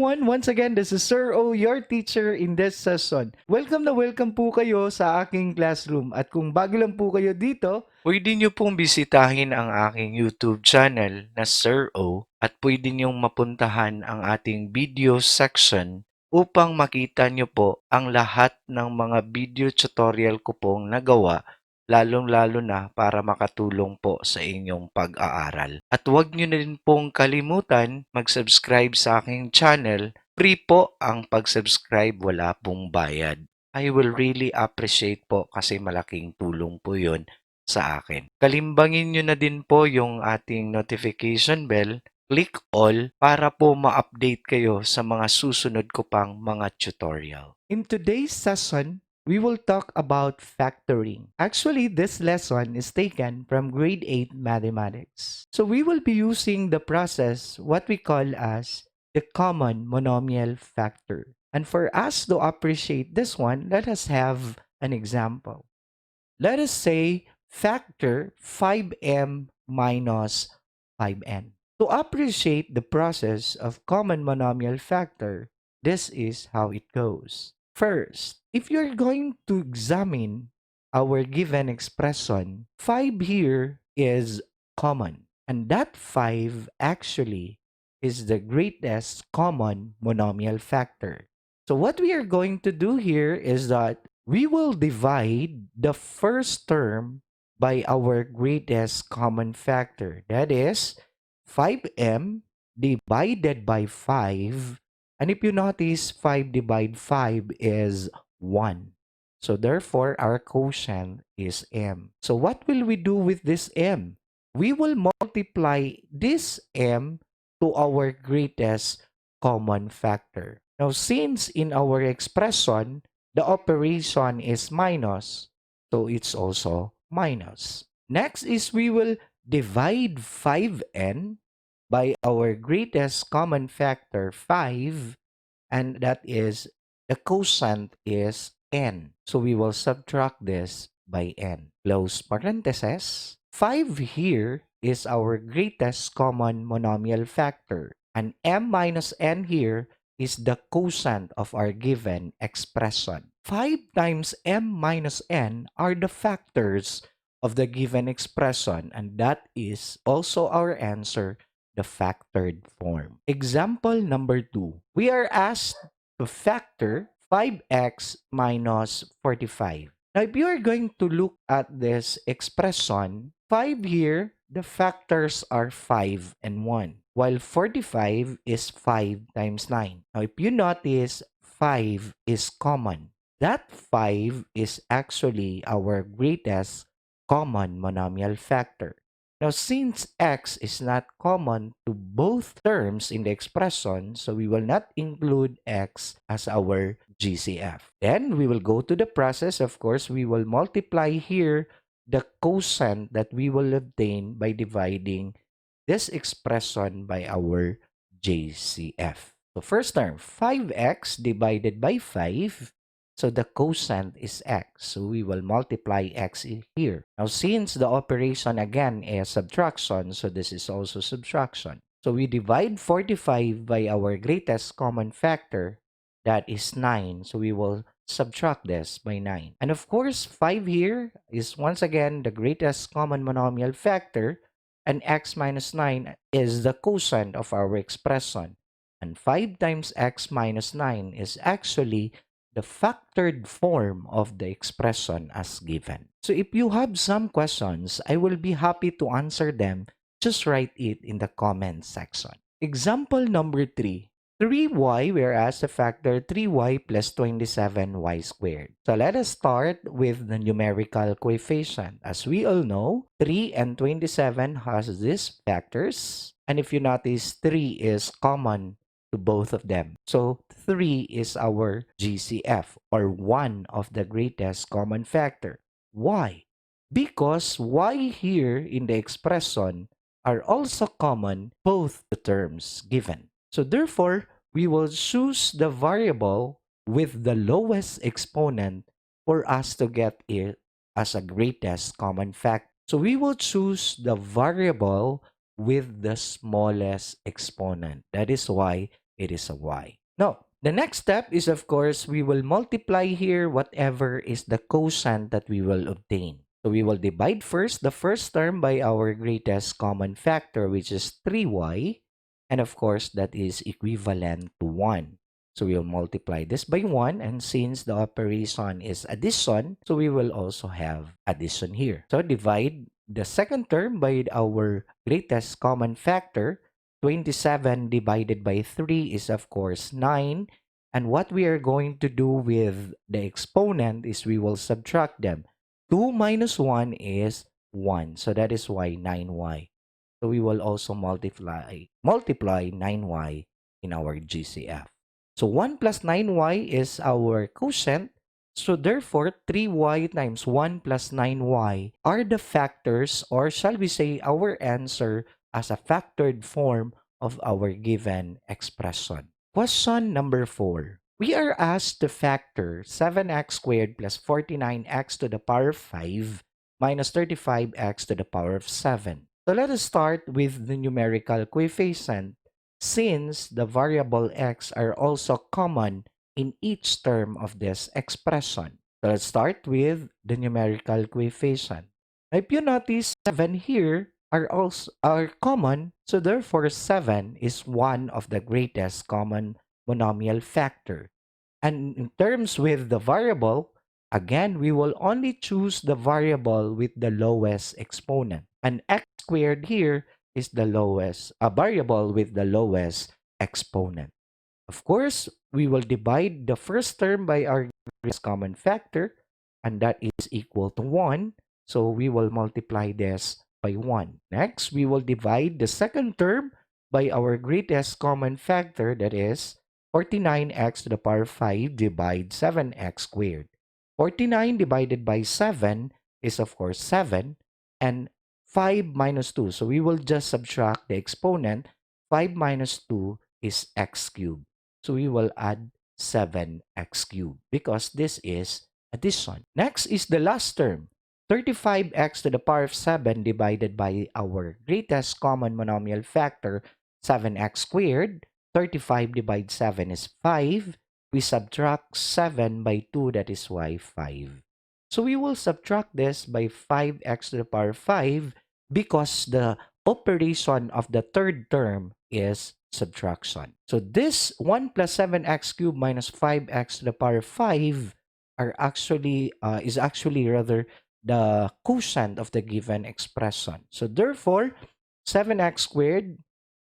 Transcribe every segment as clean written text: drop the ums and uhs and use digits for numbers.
everyone! Once again, this is Sir O, your teacher in this session. Welcome na welcome po kayo sa aking classroom. At kung bago lang po kayo dito, Pwede niyo pong bisitahin ang aking YouTube channel na Sir O at pwede niyong mapuntahan ang ating video section upang makita niyo po ang lahat ng mga video tutorial ko pong nagawa, lalong-lalo na para makatulong po sa inyong pag-aaral. At huwag niyo na rin pong kalimutan mag-subscribe sa aking channel. Free po ang pag-subscribe, wala pong bayad. I will really appreciate po kasi malaking tulong po yun sa akin. Kalimbangin nyo na din po yung ating notification bell. Click all para po ma-update kayo sa mga susunod ko pang mga tutorial. in today's session, we will talk about factoring. Actually, this lesson is taken from grade 8 mathematics. So we will be using the process what we call as the common monomial factor. And for us to appreciate this one, let us have an example. Let us say factor 5m minus 5n. To appreciate the process of common monomial factor, this is how it goes. First, if you're going to examine our given expression, 5 here is common. And that 5 actually is the greatest common monomial factor. So what we are going to do here is that we will divide the first term by our greatest common factor. That is 5m divided by 5. And if you notice, 5 divided 5 is 1. So therefore, our quotient is m. So what will we do with this m? We will multiply this m to our greatest common factor. Now, since in our expression, the operation is minus, so it's also minus. Next is we will divide 5n by our greatest common factor 5, and that is the quotient is n. So we will subtract this by n. Close parenthesis. 5 here is our greatest common monomial factor, and m minus n here is the quotient of our given expression. 5 times m minus n are the factors of the given expression, and that is also our answer, the factored form. Example number 2. We are asked to factor 5x minus 45. Now, if you are going to look at this expression, 5 here, the factors are 5 and 1, while 45 is 5 times 9. Now, if you notice, 5 is common. That 5 is actually our greatest common monomial factor. Now, since x is not common to both terms in the expression, so we will not include x as our GCF. Then we will go to the process. Of course, we will multiply here the quotient that we will obtain by dividing this expression by our JCF. So first term, 5x divided by 5. So the quotient is x. So we will multiply x here. Now, since the operation again is subtraction, so this is also subtraction. So we divide 45 by our greatest common factor, that is 9. So we will subtract this by 9. And of course, 5 here is once again the greatest common monomial factor, and x minus 9 is the quotient of our expression. And 5 times x minus 9 is actually the factored form of the expression as given. So if you have some questions, I will be happy to answer them. Just write it in the comment section. Example number 3. 3y, whereas the factor 3y plus 27y squared. So let us start with the numerical coefficient. As we all know, 3 and 27 has these factors. And if you notice, 3 is common to both of them. So 3 is our GCF, or one of the greatest common factor. Why? Because y here in the expression are also common both the terms given. So therefore, we will choose the variable with the lowest exponent for us to get it as a greatest common factor. So we will choose the variable with the smallest exponent. That is why it is a y. Now, the next step is, of course, we will multiply here whatever is the quotient that we will obtain. So we will divide first the first term by our greatest common factor, which is 3y. And of course, that is equivalent to 1. So we will multiply this by 1. And since the operation is addition, so we will also have addition here. So divide the second term by our greatest common factor. 27 divided by 3 is, of course, 9. And what we are going to do with the exponent is we will subtract them. 2 minus 1 is 1. So that is why 9y. So we will also multiply 9y in our GCF. So 1 plus 9y is our quotient. So therefore, 3y times 1 plus 9y are the factors, or shall we say our answer as a factored form of our given expression. Question number 4. We are asked to factor 7x squared plus 49x to the power of 5 minus 35x to the power of 7. So let us start with the numerical coefficient, since the variable x are also common in each term of this expression. So let's start with the numerical coefficient. Now, if you notice, 7 here are common, so therefore 7 is one of the greatest common monomial factor. And in terms with the variable, again, we will only choose the variable with the lowest exponent. And x squared here is the lowest, a variable with the lowest exponent. Of course, we will divide the first term by our greatest common factor, and that is equal to 1. So we will multiply this by 1. Next, we will divide the second term by our greatest common factor, that is 49x to the power 5 divide 7x squared. 49 divided by 7 is, of course, 7, and 5 minus 2. So we will just subtract the exponent. 5 minus 2 is x cubed. So we will add 7x cubed because this is addition. Next is the last term. 35x to the power of 7 divided by our greatest common monomial factor, 7x squared. 35 divided 7 is 5. We subtract 7 by 2, that is why 5. So we will subtract this by 5x to the power 5 because the operation of the third term is subtraction. So this 1 plus 7x cubed minus 5x to the power 5 is actually rather the quotient of the given expression. So therefore, 7x squared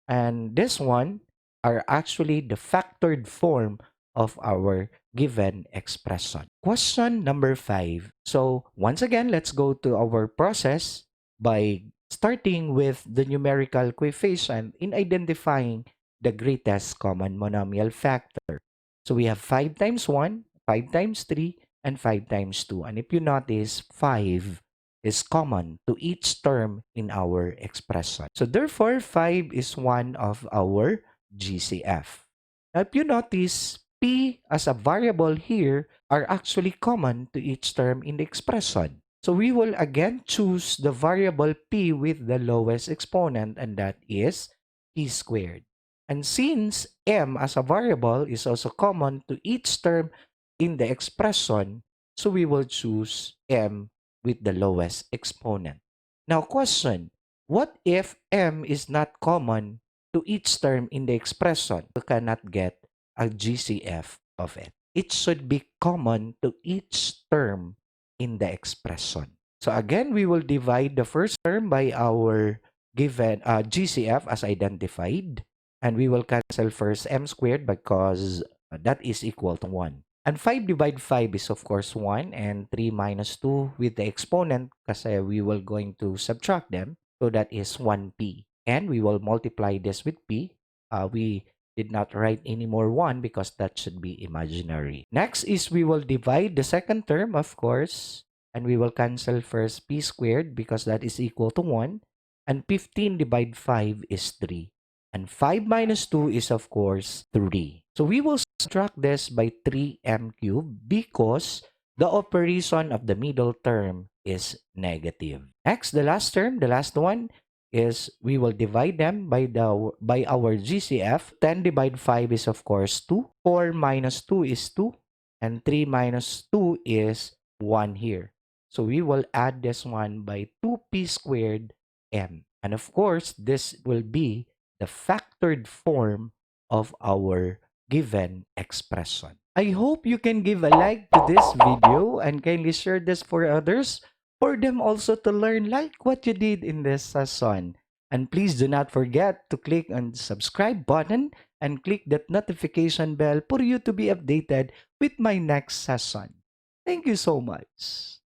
and this one are actually the factored form of our given expression. Question number 5. So once again, let's go to our process by starting with the numerical coefficient in identifying the greatest common monomial factor. So we have 5 times 1, 5 times 3, and 5 times 2. And if you notice, 5 is common to each term in our expression. So therefore, 5 is one of our GCF. Now, if you notice, P as a variable here are actually common to each term in the expression. So we will again choose the variable P with the lowest exponent, and that is P squared. And since M as a variable is also common to each term in the expression, so we will choose M with the lowest exponent. Now question, what if M is not common to each term in the expression? We cannot get a GCF of it. It should be common to each term in the expression. So again, we will divide the first term by our given GCF as identified. And we will cancel first m squared because that is equal to 1. And 5 divided 5 is of course 1, and 3 minus 2 with the exponent kasi we will going to subtract them. So that is 1p. And we will multiply this with p. We did not write any more 1 because that should be imaginary. Next is we will divide the second term, of course. And we will cancel first p squared because that is equal to 1. And 15 divided 5 is 3. And 5 minus 2 is, of course, 3. So we will subtract this by 3m cubed because the operation of the middle term is negative. Next, the last term, the last one, is we will divide them by our GCF. 10 divided 5 is of course 2. 4 minus 2 is 2. And 3 minus 2 is 1 here. So we will add this one by 2p squared m. And of course, this will be the factored form of our given expression. I hope you can give a like to this video and kindly share this for others for them also to learn like what you did in this session. And please do not forget to click on the subscribe button and click that notification bell for you to be updated with my next session. Thank you so much.